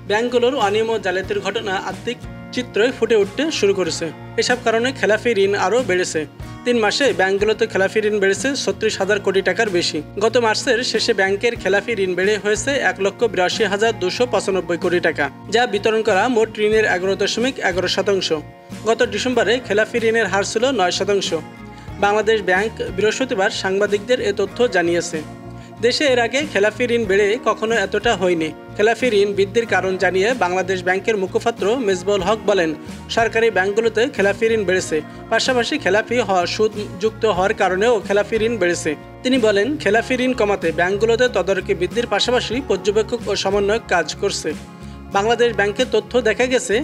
ব্যাংকগুলোর অনিয়ম ও জালিয়াতির ঘটনা আর্থিক চিত্রে ফুটে উঠতে শুরু করেছে। এসব কারণে খেলাফি ঋণ আরও বেড়েছে। 3 মাসে ব্যাংকগুলোতে খেলাফি ঋণ বেড়েছে 36,000 কোটি টাকার বেশি। গত মার্চের শেষে ব্যাংকের খেলাফি ঋণ বেড়ে হয়েছে 1,82,295 কোটি টাকা, যা বিতরণ করা মোট ঋণের 11.11%। গত ডিসেম্বরে খেলাফি ঋণের হার ছিল 9%। বাংলাদেশ ব্যাংক বৃহস্পতিবার সাংবাদিকদের এ তথ্য জানিয়েছে। দেশে এর আগে খেলাফি ঋণ বেড়ে কখনো এতটা হয়নি। খেলাফি ঋণ বৃদ্ধির কারণ জানিয়ে বাংলাদেশ ব্যাংকের মুখপাত্র মেজবুল হক বলেন, সরকারি ব্যাংকগুলোতে খেলাফি ঋণ বেড়েছে, পাশাপাশি খেলাফি সুদ যুক্ত হওয়ার কারণেও খেলাফি ঋণ বেড়েছে। তিনি বলেন, খেলাফি ঋণ কমাতে ব্যাংকগুলোতে তদারকি বৃদ্ধির পাশাপাশি পর্যবেক্ষক ও সমন্বয়ক কাজ করছে। বাংলাদেশ ব্যাংকের তথ্য দেখা গেছে,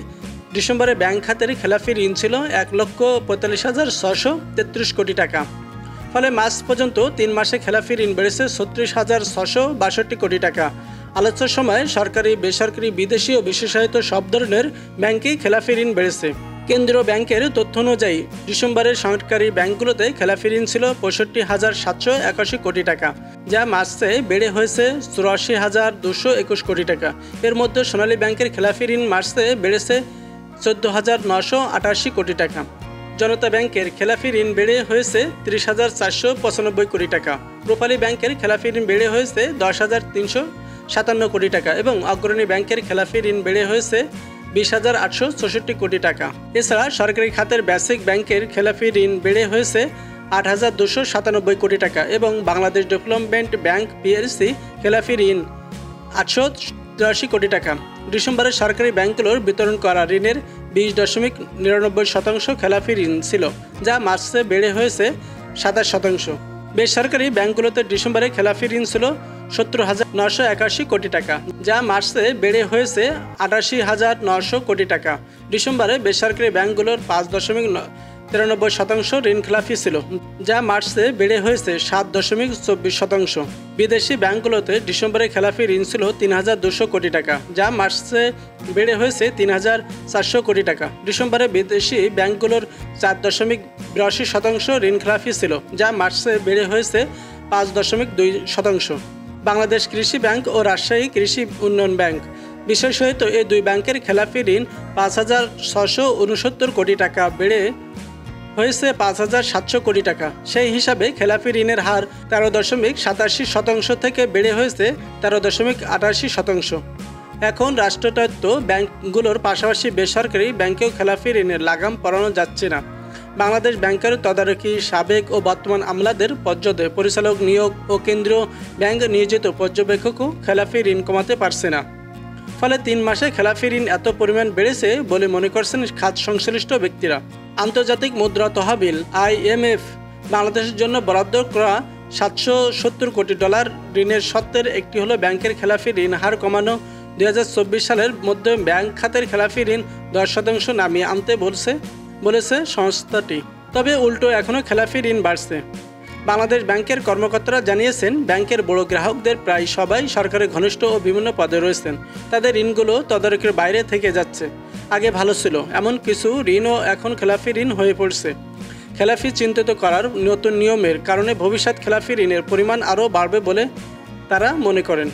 ডিসেম্বরে ব্যাংক খাতের খেলাফি ঋণ ছিল 1,45,633 কোটি টাকা। ফলে মার্চ পর্যন্ত 3 মাসে খেলাফি ঋণ বেড়েছে 36,662 কোটি টাকা। আলোচ্য সময়ে সরকারি, বেসরকারি, বিদেশি ও বিশেষায়িত সব ধরনের ব্যাংকেই খেলাফি ঋণ বেড়েছে। কেন্দ্রীয় ব্যাংকের তথ্য অনুযায়ী ডিসেম্বরের সরকারি ব্যাংকগুলোতে খেলাফি ঋণ ছিল 65,781 কোটি টাকা, যা মার্চে বেড়ে হয়েছে 84,221 কোটি টাকা। এর মধ্যে সোনালী ব্যাংকের খেলাফি ঋণ মার্চে বেড়েছে 14,988 কোটি টাকা। জনতা ব্যাংকের খেলাফি ঋণ বেড়ে হয়েছে 30,495 কোটি টাকা। রূপালী ব্যাংকের খেলাফি ঋণ বেড়ে হয়েছে 10,357 কোটি টাকা এবং অগ্রণী ব্যাংকের খেলাফি ঋণ বেড়ে হয়েছে 20,864 কোটি টাকা। এছাড়া সরকারি খাতের বেসিক ব্যাংকের খেলাফি ঋণ বেড়ে হয়েছে 8,297 কোটি টাকা এবং বাংলাদেশ ডেভেলপমেন্ট ব্যাংক পিএলসি খেলাফি ঋণ 883 কোটি টাকা। ডিসেম্বরে সরকারি ব্যাংকগুলোর বিতরণ করা ঋণের 20.99% খেলাফি ঋণ ছিল, যা মার্চে বেড়ে হয়েছে 27%। বেসরকারি ব্যাংকগুলোতে ডিসেম্বরে খেলাফি ঋণ ছিল 70,981 কোটি টাকা, যা মার্চে বেড়ে হয়েছে 88,900 কোটি টাকা। ডিসেম্বরে বেসরকারি ব্যাংকগুলোর 5.93% ঋণ খেলাফি ছিল, যা মার্চে বেড়ে হয়েছে 7.24%। বিদেশি ব্যাংকগুলোতে ডিসেম্বরে খেলাফি ঋণ ছিল 3,200 কোটি টাকা, যা মার্চে বেড়ে হয়েছে 3,400 কোটি টাকা। ডিসেম্বরে বিদেশি ব্যাংকগুলোর 4.82% ঋণ খেলাফি ছিল, যা মার্চে বেড়ে হয়েছে 5.2%। বাংলাদেশ কৃষি ব্যাংক ও রাজশাহী কৃষি উন্নয়ন ব্যাংক বিশেষত এই দুই ব্যাংকের খেলাফি ঋণ 5,669 কোটি টাকা বেড়ে হয়েছে 5,700 কোটি টাকা। সেই হিসাবে খেলাফি ঋণের হার 13.87% থেকে বেড়ে হয়েছে 13.88%। এখন রাষ্ট্রায়ত্ত ব্যাংকগুলোর পাশাপাশি বেসরকারি ব্যাংকেও খেলাফি ঋণের লাগাম পরানো যাচ্ছে না। বাংলাদেশ ব্যাংকের তদারকি, সাবেক ও বর্তমান আমলাদের পর্যদে পরিচালক নিয়োগ ও কেন্দ্রীয় ব্যাংক নিয়োজিত পর্যবেক্ষকও খেলাফি ঋণ কমাতে পারছে না। ফলে 3 মাসে খেলাফি ঋণ এত পরিমাণ বেড়েছে বলে মনে করছেন খাত সংশ্লিষ্ট ব্যক্তিরা। আন্তর্জাতিক মুদ্রা তহবিল IMF বাংলাদেশের জন্য বরাদ্দ করা $770 কোটি ঋণের শর্তের একটি হলো ব্যাংকের খেলাফি ঋণ হার কমানো। 2024 সালের মধ্যে ব্যাংক খাতের খেলাফি ঋণ 10% নামিয়ে আনতে বলেছে সংস্থাটি। তবে উল্টো এখনও খেলাফি ঋণ বাড়ছে। বাংলাদেশ ব্যাংকের কর্মকর্তারা জানিয়েছেন, ব্যাংকের বড় গ্রাহকদের প্রায় সবাই সরকারের ঘনিষ্ঠ ও বিভিন্ন পদে রয়েছেন। তাদের ঋণগুলো তদারকির বাইরে থেকে যাচ্ছে। আগে ভালো ছিল, এমন কিছু ঋণও এখন খেলাফি ঋণ হয়ে পড়ছে। খেলাফি চিহ্নিত করার নতুন নিয়মের কারণে ভবিষ্যৎ খেলাফি ঋণের পরিমাণ আরও বাড়বে বলে তারা মনে করেন।